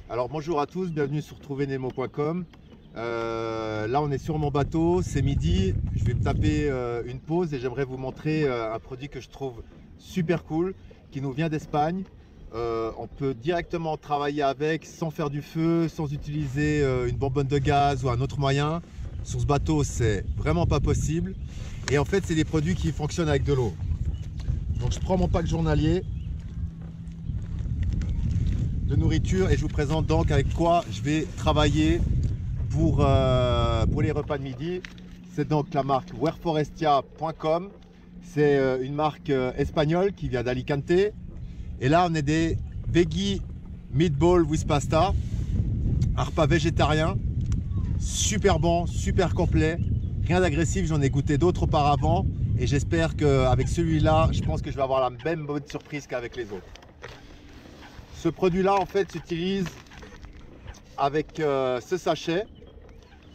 Alors bonjour à tous, bienvenue sur trouvernemo.com. Là on est sur mon bateau, c'est midi, je vais me taper une pause et j'aimerais vous montrer un produit que je trouve super cool, qui nous vient d'Espagne. On peut directement travailler avec sans faire du feu, sans utiliser une bonbonne de gaz ou un autre moyen. Sur ce bateau c'est vraiment pas possible. Et en fait c'est des produits qui fonctionnent avec de l'eau. Donc je prends mon pack journalier de nourriture et je vous présente donc avec quoi je vais travailler pour les repas de midi. C'est donc la marque wereforestia.com. C'est une marque espagnole qui vient d'Alicante. Et là on est des veggie meatball with pasta, un repas végétarien super bon, super complet, rien d'agressif. J'en ai goûté d'autres auparavant et j'espère qu'avec celui-là je pense que je vais avoir la même bonne surprise qu'avec les autres. Ce produit-là, en fait, s'utilise avec ce sachet.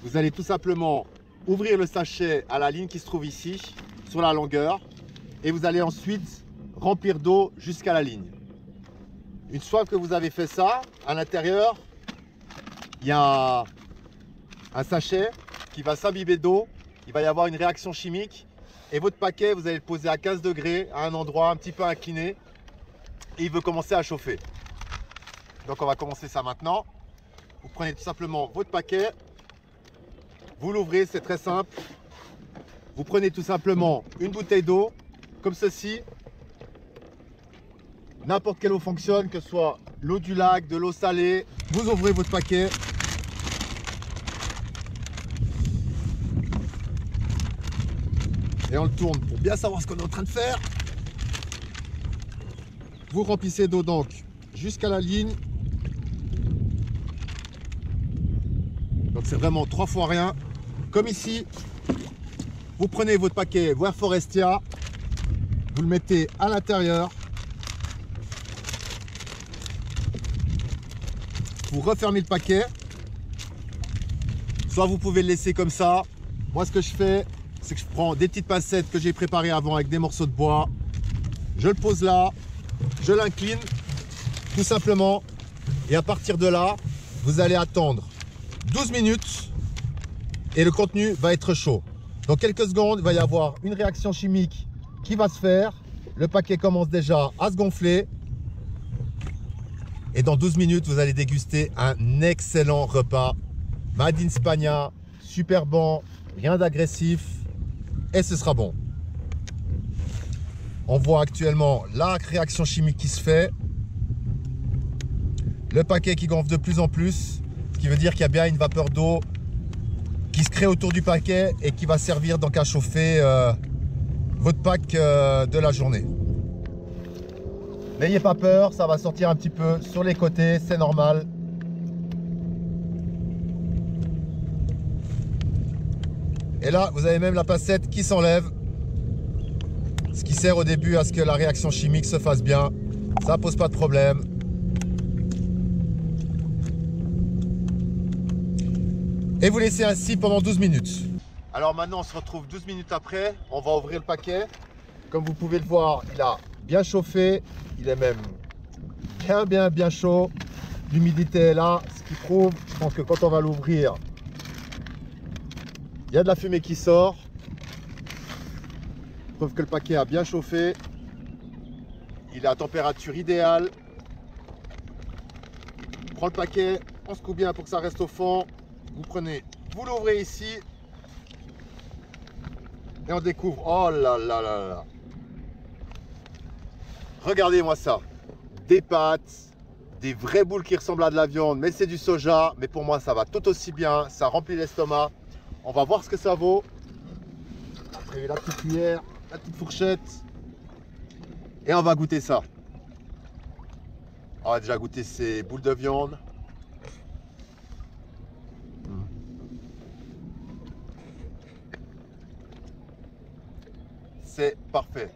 Vous allez tout simplement ouvrir le sachet à la ligne qui se trouve ici, sur la longueur, et vous allez ensuite remplir d'eau jusqu'à la ligne. Une fois que vous avez fait ça, à l'intérieur, il y a un sachet qui va s'imbiber d'eau. Il va y avoir une réaction chimique et votre paquet, vous allez le poser à 15 degrés, à un endroit un petit peu incliné, et il veut commencer à chauffer. Donc on va commencer ça maintenant. Vous prenez tout simplement votre paquet, vous l'ouvrez, c'est très simple. Vous prenez tout simplement une bouteille d'eau, comme ceci. N'importe quelle eau fonctionne, que ce soit l'eau du lac, de l'eau salée. Vous ouvrez votre paquet. Et on le tourne pour bien savoir ce qu'on est en train de faire. Vous remplissez d'eau donc jusqu'à la ligne. Donc c'est vraiment 3 fois rien. Comme ici, vous prenez votre paquet Wereforestia, vous le mettez à l'intérieur. Vous refermez le paquet. Soit vous pouvez le laisser comme ça. Moi ce que je fais, c'est que je prends des petites pincettes que j'ai préparées avant avec des morceaux de bois. Je le pose là, je l'incline tout simplement. Et à partir de là, vous allez attendre 12 minutes et le contenu va être chaud. Dans quelques secondes, il va y avoir une réaction chimique qui va se faire. Le paquet commence déjà à se gonfler. Et dans 12 minutes, vous allez déguster un excellent repas. Made in Spagna, super bon, rien d'agressif. Et ce sera bon. On voit actuellement la réaction chimique qui se fait. Le paquet qui gonfle de plus en plus. Ce qui veut dire qu'il y a bien une vapeur d'eau qui se crée autour du paquet et qui va servir donc à chauffer votre pack de la journée. N'ayez pas peur, ça va sortir un petit peu sur les côtés, c'est normal. Et là, vous avez même la pincette qui s'enlève, ce qui sert au début à ce que la réaction chimique se fasse bien. Ça pose pas de problème. Et vous laissez ainsi pendant 12 minutes. Alors maintenant on se retrouve 12 minutes après, on va ouvrir le paquet. Comme vous pouvez le voir, il a bien chauffé, il est même bien chaud. L'humidité est là, ce qui prouve, je pense que quand on va l'ouvrir, il y a de la fumée qui sort. Preuve que le paquet a bien chauffé. Il est à température idéale. On prend le paquet, on secoue bien pour que ça reste au fond. Vous prenez, vous l'ouvrez ici et on découvre, oh là là là là, regardez-moi ça, des pâtes, des vraies boules qui ressemblent à de la viande, mais c'est du soja, mais pour moi ça va tout aussi bien, ça remplit l'estomac. On va voir ce que ça vaut. Après la petite cuillère, la petite fourchette et on va goûter ça. On va déjà goûter ces boules de viande. C'est parfait.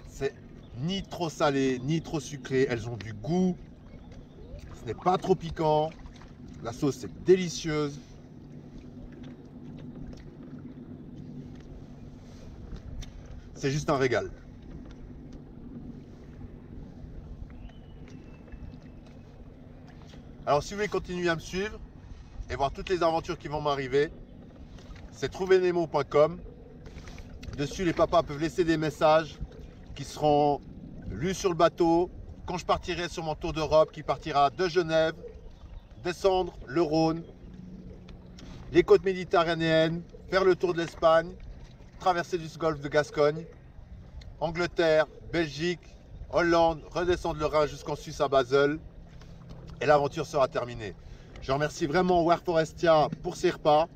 C'est ni trop salé, ni trop sucré. Elles ont du goût. Ce n'est pas trop piquant. La sauce est délicieuse. C'est juste un régal. Alors si vous voulez continuer à me suivre et voir toutes les aventures qui vont m'arriver, c'est trouvernemo.com. Dessus, les papas peuvent laisser des messages qui seront lus sur le bateau quand je partirai sur mon tour d'Europe qui partira de Genève, descendre le Rhône, les côtes méditerranéennes, faire le tour de l'Espagne, traverser du golfe de Gascogne, Angleterre, Belgique, Hollande, redescendre le Rhin jusqu'en Suisse à Basel et l'aventure sera terminée. Je remercie vraiment Wear Forestia pour ses repas,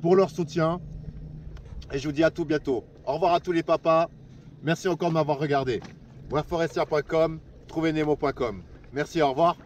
pour leur soutien et je vous dis à tout bientôt. Au revoir à tous les papas. Merci encore de m'avoir regardé. Wearforestia.com, trouvenemo.com. Merci, au revoir.